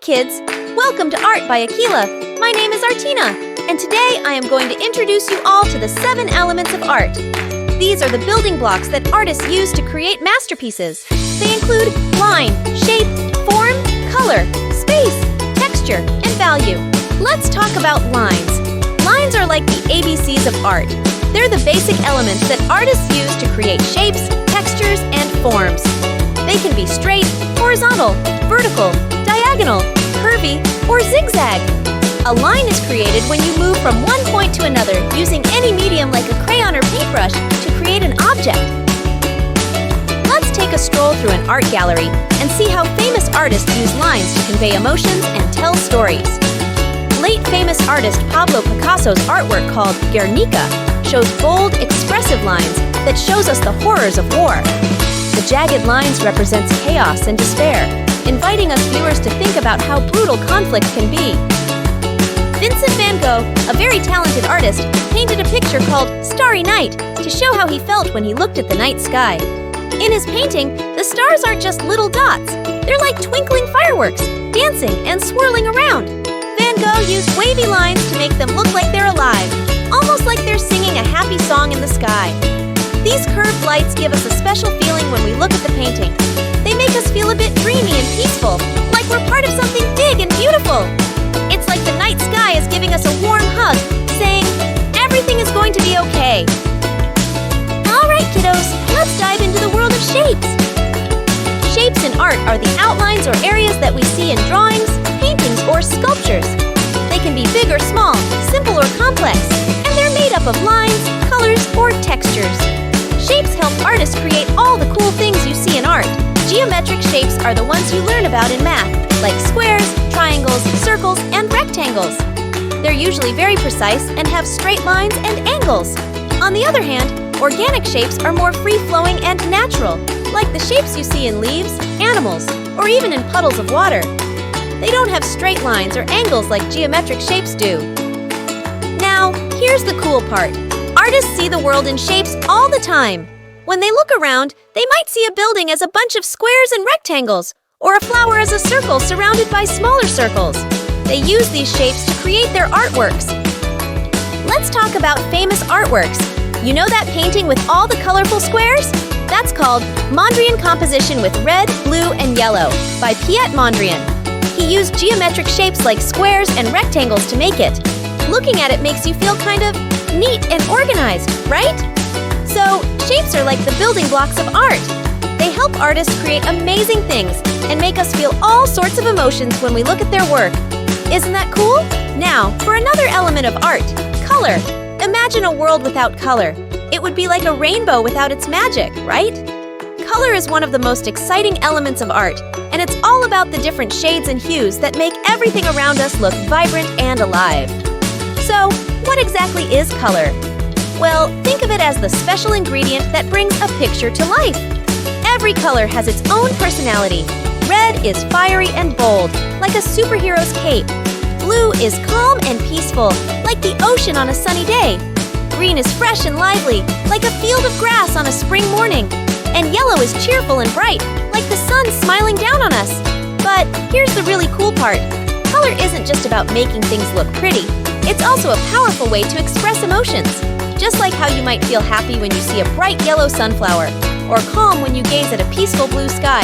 kids! Welcome to Art by Akila. My name is Artina, and today I am going to introduce you all to the 7 elements of art. These are the building blocks that artists use to create masterpieces. They include line, shape, form, color, space, texture, and value. Let's talk about lines. Lines are like the ABCs of art. They're the basic elements that artists use to create shapes, textures, and forms. They can be straight, horizontal, vertical, diagonal, curvy, or zigzag. A line is created when you move from one point to another using any medium like a crayon or paintbrush to create an object. Let's take a stroll through an art gallery and see how famous artists use lines to convey emotions and tell stories. Late famous artist Pablo Picasso's artwork called Guernica shows bold, expressive lines that shows us the horrors of war. The jagged lines represents chaos and despair, inviting us viewers to think about how brutal conflict can be. Vincent van Gogh, a very talented artist, painted a picture called Starry Night to show how he felt when he looked at the night sky. In his painting, the stars aren't just little dots. They're like twinkling fireworks, dancing and swirling around. Van Gogh used wavy lines to make them look like they're alive, almost like they're singing a happy song in the sky. These curved lights give us a special feeling when we look at the painting. They make us feel a bit dreamy and peaceful, like we're part of something big and beautiful. It's like the night sky is giving us a warm hug, saying, everything is going to be okay. All right, kiddos, let's dive into the world of shapes. Shapes in art are the outlines or areas that we see in drawings, paintings, or sculptures. They can be big or small, simple or complex, and they're made up of lines, colors, or textures. Shapes help artists create all the cool things you see in art. Geometric shapes are the ones you learn about in math, like squares, triangles, circles, and rectangles. They're usually very precise and have straight lines and angles. On the other hand, organic shapes are more free-flowing and natural, like the shapes you see in leaves, animals, or even in puddles of water. They don't have straight lines or angles like geometric shapes do. Now, here's the cool part. Artists see the world in shapes all the time. When they look around, they might see a building as a bunch of squares and rectangles, or a flower as a circle surrounded by smaller circles. They use these shapes to create their artworks. Let's talk about famous artworks. You know that painting with all the colorful squares? That's called Mondrian composition with red, blue, and yellow by Piet Mondrian. He used geometric shapes like squares and rectangles to make it. Looking at it makes you feel kind of neat and organized, right? So, shapes are like the building blocks of art. They help artists create amazing things and make us feel all sorts of emotions when we look at their work. Isn't that cool? Now, for another element of art, color. Imagine a world without color. It would be like a rainbow without its magic, right? Color is one of the most exciting elements of art, and it's all about the different shades and hues that make everything around us look vibrant and alive. So, what exactly is color? Well, think of it as the special ingredient that brings a picture to life. Every color has its own personality. Red is fiery and bold, like a superhero's cape. Blue is calm and peaceful, like the ocean on a sunny day. Green is fresh and lively, like a field of grass on a spring morning. And yellow is cheerful and bright, like the sun smiling down on us. But here's the really cool part. Color isn't just about making things look pretty. It's also a powerful way to express emotions. Just like how you might feel happy when you see a bright yellow sunflower, or calm when you gaze at a peaceful blue sky.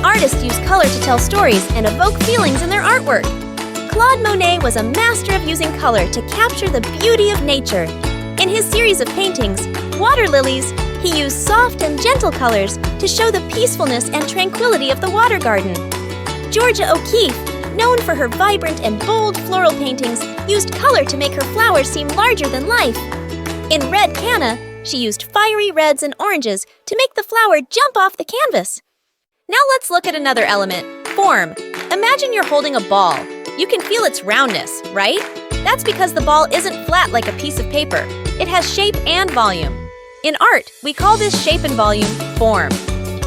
Artists use color to tell stories and evoke feelings in their artwork. Claude Monet was a master of using color to capture the beauty of nature. In his series of paintings, Water Lilies, he used soft and gentle colors to show the peacefulness and tranquility of the water garden. Georgia O'Keeffe, known for her vibrant and bold floral paintings, used color to make her flowers seem larger than life. In Red Canna, she used fiery reds and oranges to make the flower jump off the canvas. Now let's look at another element, form. Imagine you're holding a ball. You can feel its roundness, right? That's because the ball isn't flat like a piece of paper. It has shape and volume. In art, we call this shape and volume form.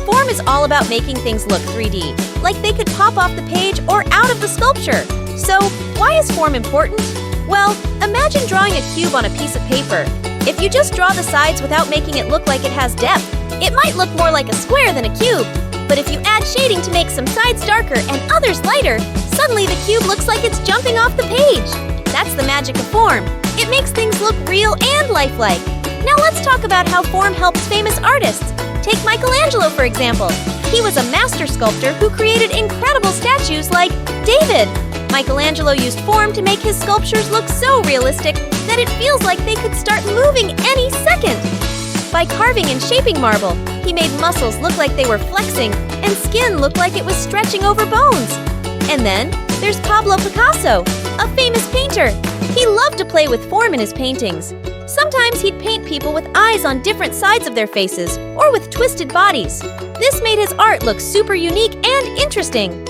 Form is all about making things look 3D, like they could pop off the page or out of the sculpture. So, why is form important? Well, imagine drawing a cube on a piece of paper. If you just draw the sides without making it look like it has depth, it might look more like a square than a cube. But if you add shading to make some sides darker and others lighter, suddenly the cube looks like it's jumping off the page. That's the magic of form. It makes things look real and lifelike. Now let's talk about how form helps famous artists. Take Michelangelo, for example. He was a master sculptor who created incredible statues like David. Michelangelo used form to make his sculptures look so realistic that it feels like they could start moving any second. By carving and shaping marble, he made muscles look like they were flexing and skin look like it was stretching over bones. And then there's Pablo Picasso, a famous painter. He loved to play with form in his paintings. Sometimes he'd paint people with eyes on different sides of their faces or with twisted bodies. This made his art look super unique and interesting.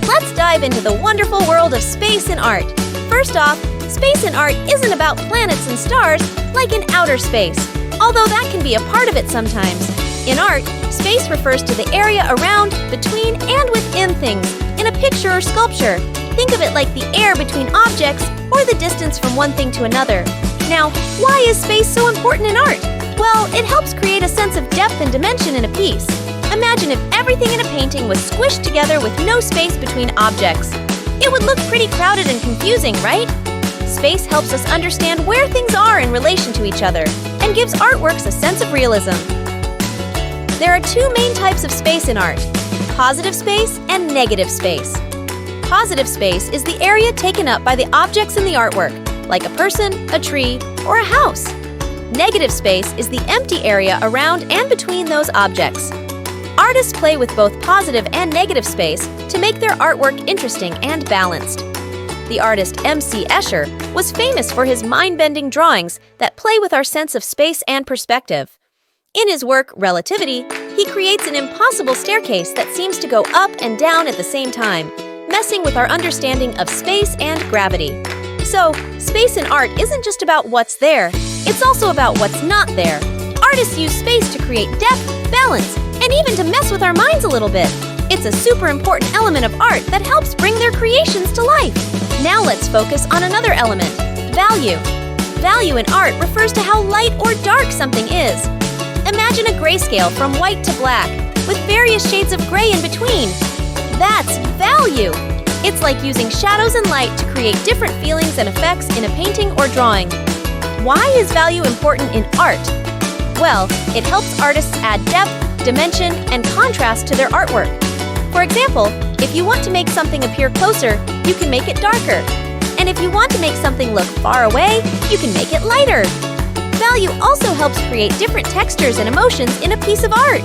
Let's dive into the wonderful world of space and art. First off, space and art isn't about planets and stars like in outer space, although that can be a part of it sometimes. In art, space refers to the area around, between, and within things, in a picture or sculpture. Think of it like the air between objects or the distance from one thing to another. Now, why is space so important in art? Well, it helps create a sense of depth and dimension in a piece. Imagine if everything in a painting was squished together with no space between objects. It would look pretty crowded and confusing, right? Space helps us understand where things are in relation to each other and gives artworks a sense of realism. There are two main types of space in art: positive space and negative space. Positive space is the area taken up by the objects in the artwork, like a person, a tree, or a house. Negative space is the empty area around and between those objects. Artists play with both positive and negative space to make their artwork interesting and balanced. The artist M.C. Escher was famous for his mind-bending drawings that play with our sense of space and perspective. In his work, Relativity, he creates an impossible staircase that seems to go up and down at the same time, messing with our understanding of space and gravity. So, space in art isn't just about what's there, it's also about what's not there. Artists use space to create depth, balance, and even to mess with our minds a little bit. It's a super important element of art that helps bring their creations to life. Now let's focus on another element: value. Value in art refers to how light or dark something is. Imagine a grayscale from white to black, with various shades of gray in between. That's value! It's like using shadows and light to create different feelings and effects in a painting or drawing. Why is value important in art? Well, it helps artists add depth, dimension, and contrast to their artwork. For example, if you want to make something appear closer, you can make it darker. And if you want to make something look far away, you can make it lighter. Value also helps create different textures and emotions in a piece of art.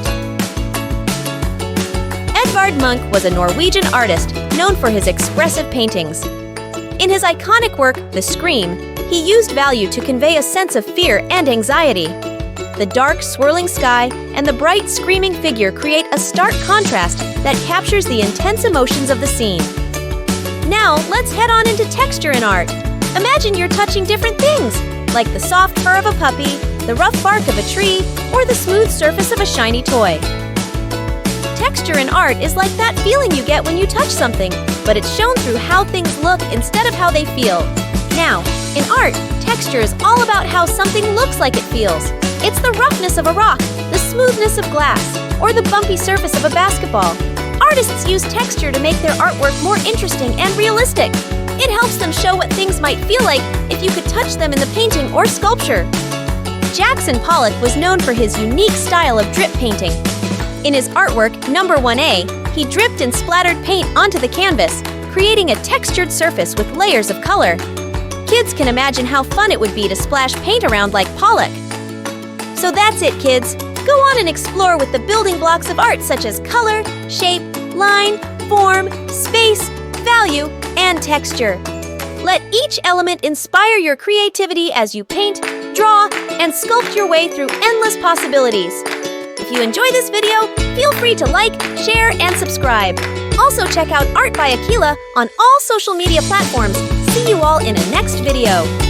Edvard Munch was a Norwegian artist known for his expressive paintings. In his iconic work, The Scream, he used value to convey a sense of fear and anxiety. The dark, swirling sky and the bright, screaming figure create a stark contrast that captures the intense emotions of the scene. Now, let's head on into texture in art. Imagine you're touching different things, like the soft fur of a puppy, the rough bark of a tree, or the smooth surface of a shiny toy. Texture in art is like that feeling you get when you touch something, but it's shown through how things look instead of how they feel. Now, in art, texture is all about how something looks like it feels. It's the roughness of a rock, the smoothness of glass, or the bumpy surface of a basketball. Artists use texture to make their artwork more interesting and realistic. It helps them show what things might feel like if you could touch them in the painting or sculpture. Jackson Pollock was known for his unique style of drip painting. In his artwork, Number 1A, he dripped and splattered paint onto the canvas, creating a textured surface with layers of color. Kids can imagine how fun it would be to splash paint around like Pollock. So that's it, kids. Go on and explore with the building blocks of art such as color, shape, line, form, space, value, and texture. Let each element inspire your creativity as you paint, draw, and sculpt your way through endless possibilities. If you enjoy this video, feel free to like, share, and subscribe. Also check out Art by Aquila on all social media platforms. See you all in a next video.